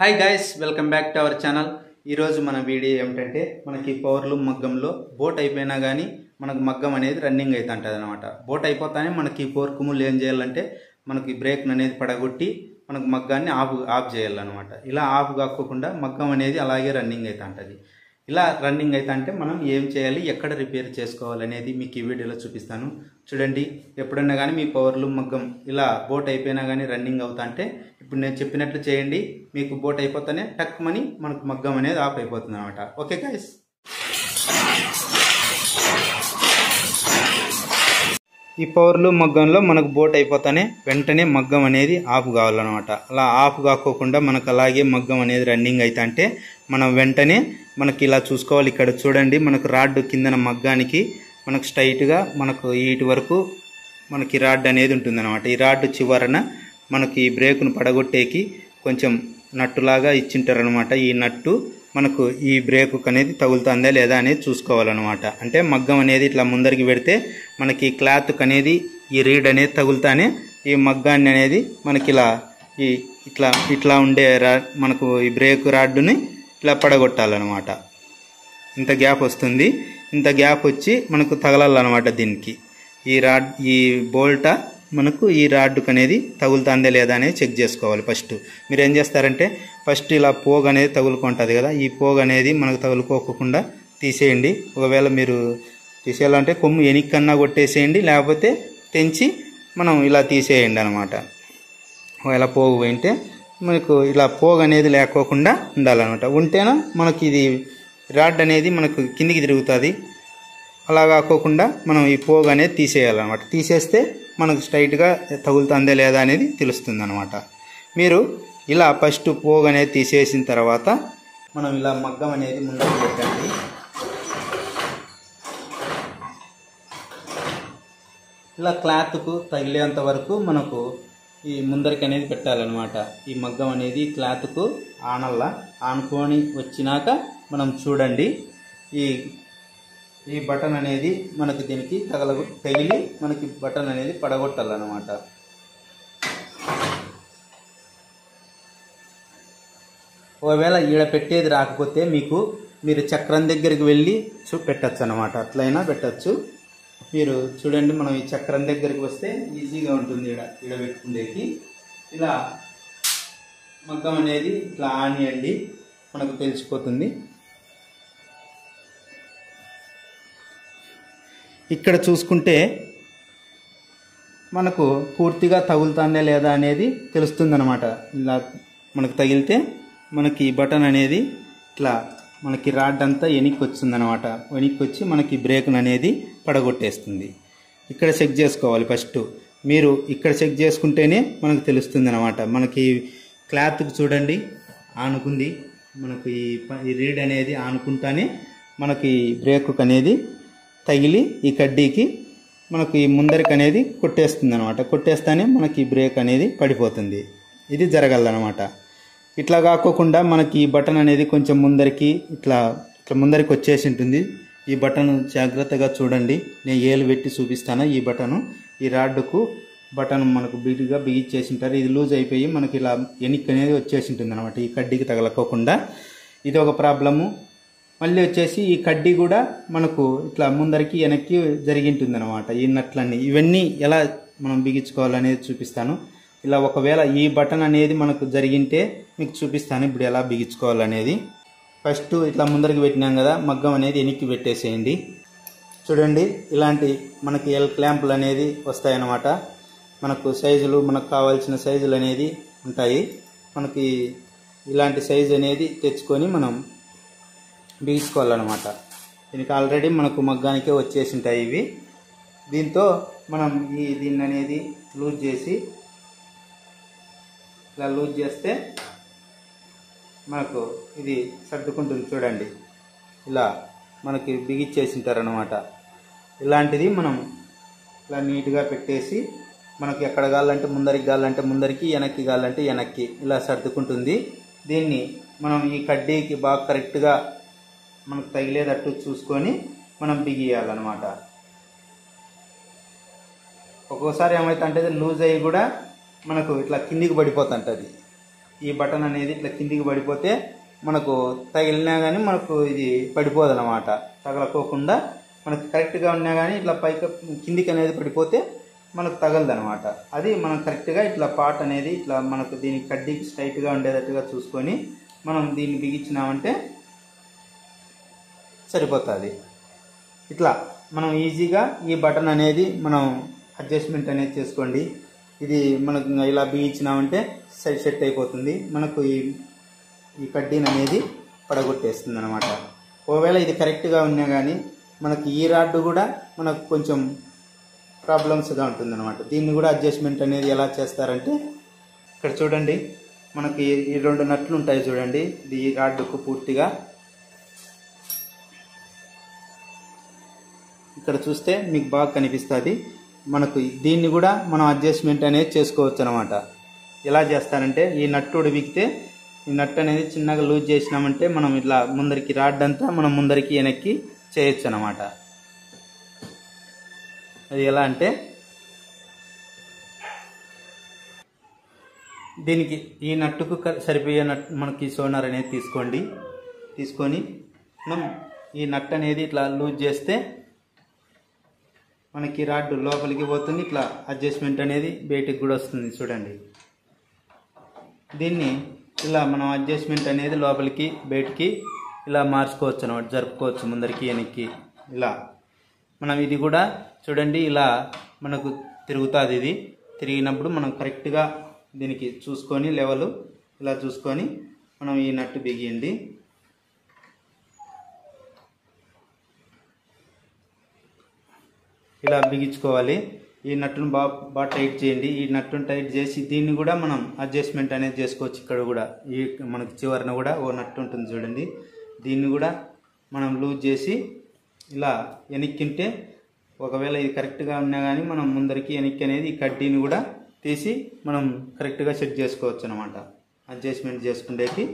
Hi guys, welcome back to our channel. ఈరోజు మన video ఏమిటంటే మనకి పవర్లు మగ్గంలో బోట్ అయిపోయినా కానీ మనకు మగ్గం అనేది రన్నింగ్ అవుతూ ఉంటుంది అనమాట. బోట్ అయిపోతానే మనకి పోర్కుములు ఏం చేయాలంటే మనకి బ్రేక్ అనేది పడగొట్టి మనకు మగ్గాన్ని ఆఫ్ చేయాలన్నమాట. ఇలా ఆఫ్ కాకోకుండా మగ్గం అనేది అలాగే రన్నింగ్ అవుతూ ఉంటుంది. ఇలా రన్నింగ్ అయితే అంటే మనం ఏం చేయాలి, ఎక్కడ రిపేర్ చేసుకోవాలనేది మీకు ఈ వీడియోలో చూపిస్తాను. చూడండి, ఎప్పుడన్నా కానీ మీ పవర్లు మగ్గం ఇలా బోట్ అయిపోయినా కానీ రన్నింగ్ అవుతా అంటే ఇప్పుడు నేను చెప్పినట్లు చేయండి. మీకు బోట్ అయిపోతానే టక్మని మనకు మగ్గం అనేది ఆఫ్ అయిపోతుంది అనమాట. ఓకే గైస్, ఈ పవర్లు మగ్గంలో మనకు బోట్ అయిపోతానే వెంటనే మగ్గం అనేది ఆఫ్ కావాలన్నమాట. అలా ఆఫ్ కాకోకుండా మనకు అలాగే మగ్గం అనేది రన్నింగ్ అయితే అంటే మనం వెంటనే మనకి ఇలా చూసుకోవాలి. ఇక్కడ చూడండి, మనకు రాడ్ కిందన మగ్గానికి మనకు స్ట్రైట్గా మనకు వీటి వరకు మనకి రాడ్ అనేది ఉంటుందన్నమాట. ఈ రాడ్ చివరన మనకి బ్రేకును పడగొట్టేకి కొంచెం నట్టులాగా ఇచ్చింటారనమాట. ఈ నట్టు మనకు ఈ బ్రేకు అనేది తగులుతుందా లేదా అనేది చూసుకోవాలన్నమాట. అంటే మగ్గం అనేది ఇట్లా ముందరికి పెడితే మనకి క్లాత్ అనేది ఈ రీడ్ అనేది తగులుతానే ఈ మగ్గాన్ని అనేది మనకి ఇలా ఇట్లా ఉండే మనకు ఈ బ్రేక్ రాడ్డుని ఇలా పడగొట్టాలన్నమాట. ఇంత గ్యాప్ వస్తుంది, ఇంత గ్యాప్ వచ్చి మనకు తగలాలన్నమాట. దీనికి ఈ బోల్టా మనకు ఈ రాడ్డుకు అనేది తగులుతుందా లేదా అనేది చెక్ చేసుకోవాలి. ఫస్ట్ మీరు ఏం చేస్తారంటే ఫస్ట్ ఇలా పోగు అనేది తగులుకుంటుంది కదా, ఈ పోగు అనేది మనకు తగులుకోకుండా తీసేయండి. ఒకవేళ మీరు తీసేయాలంటే కొమ్ము ఎనిక్కన్నా కొట్టేసేయండి, లేకపోతే తెంచి మనం ఇలా తీసేయండి అనమాట. ఒకవేళ పోగు పోయింటే మనకు ఇలా పోగు అనేది లేకోకుండా ఉండాలన్నమాట. ఉంటేనా మనకి ఇది రాడ్ అనేది మనకు కిందికి తిరుగుతుంది. అలా కాకోకుండా మనం ఈ పోగు అనేది తీసేయాలన్నమాట. తీసేస్తే మనకు స్ట్రైట్గా తగులుతుందా లేదా అనేది తెలుస్తుంది అనమాట. మీరు ఇలా ఫస్ట్ పోగు అనేది తీసేసిన తర్వాత మనం ఇలా మగ్గం అనేది ముందుకు పెట్టండి. ఇలా క్లాత్కు తగిలేంత వరకు మనకు ఈ ముందరికి అనేది పెట్టాలన్నమాట. ఈ మగ్గం అనేది క్లాత్కు ఆనుకొని వచ్చినాక మనం చూడండి, ఈ బటన్ అనేది మనకి దీనికి తగిలి మనకి బటన్ అనేది పడగొట్టాలన్నమాట. ఒకవేళ ఈడ పెట్టేది రాకపోతే మీరు చక్రం దగ్గరికి వెళ్ళి పెట్టచ్చు అనమాట. అట్లయినా పెట్టచ్చు. మీరు చూడండి, మనం ఈ చక్రం దగ్గరికి వస్తే ఈజీగా ఉంటుంది. ఈడ పెట్టుకునేకి ఇలా మగ్గం అనేది ఇట్లా ఆనియండి, మనకు తెలిసిపోతుంది. ఇక్కడ చూసుకుంటే మనకు పూర్తిగా తగులుతుందా లేదా అనేది తెలుస్తుంది అనమాట. ఇలా మనకు తగిలితే మనకి బటన్ అనేది ఇట్లా మనకి రాడ్ అంతా వెనక్కి వచ్చింది అనమాట. వెనక్కి వచ్చి మనకి బ్రేక్ అనేది పడగొట్టేస్తుంది. ఇక్కడ చెక్ చేసుకోవాలి. ఫస్ట్ మీరు ఇక్కడ చెక్ చేసుకుంటేనే మనకు తెలుస్తుంది అనమాట. మనకి క్లాత్కి చూడండి ఆనుకుంది, మనకు ఈ రీడ్ అనేది ఆనుకుంటానే మనకి బ్రేక్ అనేది తగిలి ఈ కడ్డీకి మనకు ఈ ముందరికి అనేది కొట్టేస్తుంది అనమాట. కొట్టేస్తానే మనకి బ్రేక్ అనేది పడిపోతుంది. ఇది జరగాలన్నమాట. ఇట్లా కాకోకుండా మనకి ఈ బటన్ అనేది కొంచెం ముందరికి ఇట్లా ముందరికి వచ్చేసి ఉంటుంది. ఈ బటన్ జాగ్రత్తగా చూడండి, నేను ఏలు పెట్టి చూపిస్తాను. ఈ బటను ఈ రాడ్డుకు బటన్ మనకు బిగిగా బిగిచ్చేసి ఉంటారు. ఇది లూజ్ అయిపోయి మనకి ఇలా ఎనిక్ అనేది వచ్చేసి ఉంటుంది అనమాట. ఈ కడ్డీకి తగలకోకుండా ఇది ఒక ప్రాబ్లము. మళ్ళీ వచ్చేసి ఈ కడ్డీ కూడా మనకు ఇట్లా ముందరికి వెనక్కి జరిగింటుంది అనమాట. ఈ నట్లన్నీ ఇవన్నీ ఎలా మనం బిగించుకోవాలనేది చూపిస్తాను. ఇలా ఒకవేళ ఈ బటన్ అనేది మనకు జరిగింటే మీకు చూపిస్తాను ఇప్పుడు ఎలా బిగించుకోవాలనేది. ఫస్ట్ ఇట్లా ముందరికి పెట్టినాం కదా, మగ్గం అనేది వెనక్కి పెట్టేసేయండి. చూడండి, ఇలాంటి మనకి ఎల్ క్లాంపులు అనేది వస్తాయన్నమాట. మనకు సైజులు మనకు కావాల్సిన సైజులు అనేది ఉంటాయి. మనకి ఇలాంటి సైజు అనేది తెచ్చుకొని మనం బిగించుకోవాలన్నమాట. దీనికి ఆల్రెడీ మనకు మగ్గానికే వచ్చేసి ఉంటాయి ఇవి. దీంతో మనం దీన్ని అనేది లూజ్ చేసి ఇలా లూజ్ చేస్తే మనకు ఇది సర్దుకుంటుంది. చూడండి, ఇలా మనకి బిగిచ్చేసి ఉంటారనమాట. ఇలాంటిది మనం ఇలా నీట్గా పెట్టేసి మనకి ఎక్కడ కావాలంటే ముందరికి కావాలంటే ముందరికి, వెనక్కి కావాలంటే వెనక్కి ఇలా సర్దుకుంటుంది. దీన్ని మనం ఈ కడ్డీకి బాగా కరెక్ట్గా మనకు తగిలేటట్టు చూసుకొని మనం బిగియాలన్నమాట. ఒక్కోసారి ఏమైతే అంటే లూజ్ అయ్యి కూడా మనకు ఇట్లా కిందికి పడిపోతుంటుంది. ఈ బటన్ అనేది ఇట్లా కిందికి పడిపోతే మనకు తగిలినా కానీ మనకు ఇది పడిపోదు అన్నమాట. తగలకోకుండా మనకు కరెక్ట్గా ఉన్నా కానీ ఇట్లా పైకి కిందికి అనేది పడిపోతే మనకు తగలదు అనమాట. అది మనం కరెక్ట్గా ఇట్లా పార్ట్ అనేది ఇట్లా మనకు దీనికి కడ్డీకి స్ట్రైట్గా ఉండేటట్టుగా చూసుకొని మనం దీన్ని బిగించినామంటే సరిపోతుంది. ఇట్లా మనం ఈజీగా ఈ బటన్ అనేది మనం అడ్జస్ట్మెంట్ అనేది చేసుకోండి. ఇది మనకు ఇలా బిగించినామంటే సెట్ అయిపోతుంది. మనకు ఈ కడ్డీని అనేది పడగొట్టేస్తుంది అనమాట. ఒకవేళ ఇది కరెక్ట్గా ఉన్నా కానీ మనకి ఈ రాడ్ కూడా మనకు కొంచెం ప్రాబ్లమ్స్గా ఉంటుంది అనమాట. దీన్ని కూడా అడ్జస్ట్మెంట్ అనేది ఎలా చేస్తారంటే ఇక్కడ చూడండి, మనకి ఈ 2 నట్లు ఉంటాయి చూడండి. ఇది ఈ రాడ్కు పూర్తిగా ఇక్కడ చూస్తే మీకు బాగా కనిపిస్తుంది. మనకు దీన్ని కూడా మనం అడ్జస్ట్మెంట్ అనేది చేసుకోవచ్చు అనమాట. ఎలా చేస్తారంటే ఈ నట్టు బిగితే ఈ నట్ అనేది చిన్నగా లూజ్ చేసినామంటే మనం ఇట్లా ముందరికి రాడ్ అంతా మనం ముందరికి వెనక్కి చేయొచ్చు అనమాట. అది ఎలా అంటే దీనికి ఈ నట్టుకు సరిపోయే నట్టు మనకి సోనార్ అనేది తీసుకొని మనం ఈ నట్ అనేది ఇట్లా లూజ్ చేస్తే మనకి రాడ్ లోపలికి పోతుంది. ఇట్లా అడ్జస్ట్మెంట్ అనేది బయటికి కూడా వస్తుంది చూడండి. దీన్ని ఇలా మనం అడ్జస్ట్మెంట్ అనేది లోపలికి బయటికి ఇలా మార్చుకోవచ్చు అన్నమాట, జరుపుకోవచ్చు ముందరికి వెనక్కి. ఇలా మనం ఇది కూడా చూడండి ఇలా మనకు తిరుగుతుంది. ఇది తిరిగినప్పుడు మనం కరెక్ట్గా దీనికి చూసుకొని లెవెల్ ఇలా చూసుకొని మనం ఈ నట్టు బిగియండి. ఇలా బిగించుకోవాలి. ఈ నట్టును బాగా టైట్ చేయండి. ఈ నట్టును టైట్ చేసి దీన్ని కూడా మనం అడ్జస్ట్మెంట్ అనేది చేసుకోవచ్చు. ఇక్కడ కూడా ఈ మనకి చివరన కూడా ఓ నట్టు ఉంటుంది చూడండి. దీన్ని కూడా మనం లూజ్ చేసి ఇలా వెనక్కింటే ఒకవేళ ఇది కరెక్ట్గా ఉన్నా కానీ మనం ముందరికి వెనక్కి అనేది ఈ కడ్డీని కూడా తీసి మనం కరెక్ట్గా సెట్ చేసుకోవచ్చు అనమాట. అడ్జస్ట్మెంట్ చేసుకునేకి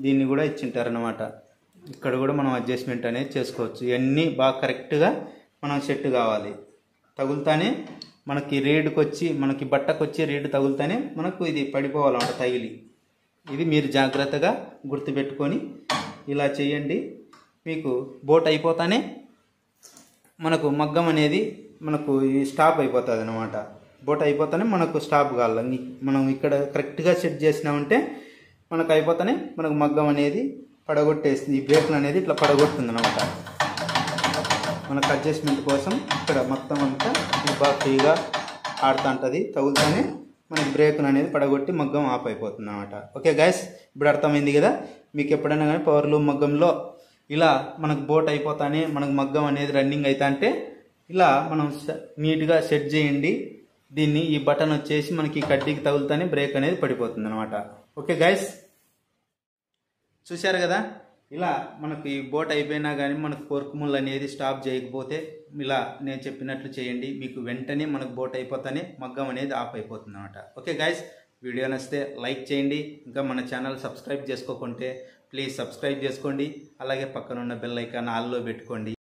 దీన్ని కూడా ఇచ్చింటారనమాట. ఇక్కడ కూడా మనం అడ్జస్ట్మెంట్ అనేది చేసుకోవచ్చు. ఇవన్నీ బాగా కరెక్ట్గా మనం సెట్ కావాలి. తగులుతానే మనకి రేడుకి వచ్చి మనకి బట్టకు వచ్చి రేడు తగులుతానే మనకు ఇది పడిపోవాలన్నమాట తగిలి. ఇది మీరు జాగ్రత్తగా గుర్తుపెట్టుకొని ఇలా చేయండి. మీకు బోట్ అయిపోతానే మనకు మగ్గం అనేది మనకు స్టాప్ అయిపోతుంది అనమాట. బోట్ అయిపోతానే మనకు స్టాప్ కావాలి. మనం ఇక్కడ కరెక్ట్గా సెట్ చేసినామంటే మనకు అయిపోతానే మనకు మగ్గం అనేది పడగొట్టేస్తుంది. ఈ బ్రేక్లు అనేది ఇట్లా పడగొడుతుంది అనమాట. మనకు అడ్జస్ట్మెంట్ కోసం ఇక్కడ మొత్తం అంతా బాగా ఫ్రీగా ఆడుతుంటుంది. తగులుతానే మనకి బ్రేక్ అనేది పడగొట్టి మగ్గం ఆఫ్ అయిపోతుంది అనమాట. ఓకే గైస్, ఇప్పుడు అర్థమైంది కదా. మీకు ఎప్పుడైనా కానీ పవర్ లూమ్ మగ్గంలో ఇలా మనకు బోట్ అయిపోతానే మనకు మగ్గం అనేది రన్నింగ్ అవుతా అంటే ఇలా మనం నీట్గా సెట్ చేయండి. దీన్ని ఈ బటన్ వచ్చేసి మనకి కడ్డీకి తగులుతానే బ్రేక్ అనేది పడిపోతుంది అనమాట. ఓకే గైస్, చూశారు కదా. ఇలా మనకు ఈ బోట్ అయిపోయినా కానీ మనకు కోర్కు ముళ్ళు అనేది స్టాప్ చేయకపోతే ఇలా నేను చెప్పినట్లు చేయండి. మీకు వెంటనే మనకు బోట్ అయిపోతానే మగ్గం అనేది ఆఫ్ అయిపోతుంది అనమాట. ఓకే గైస్, వీడియో నచ్చితే లైక్ చేయండి. ఇంకా మన ఛానల్ సబ్స్క్రైబ్ చేసుకోకుంటే ప్లీజ్ సబ్స్క్రైబ్ చేసుకోండి. అలాగే పక్కన ఉన్న బెల్ ఐకాన్ ఆల్లో పెట్టుకోండి.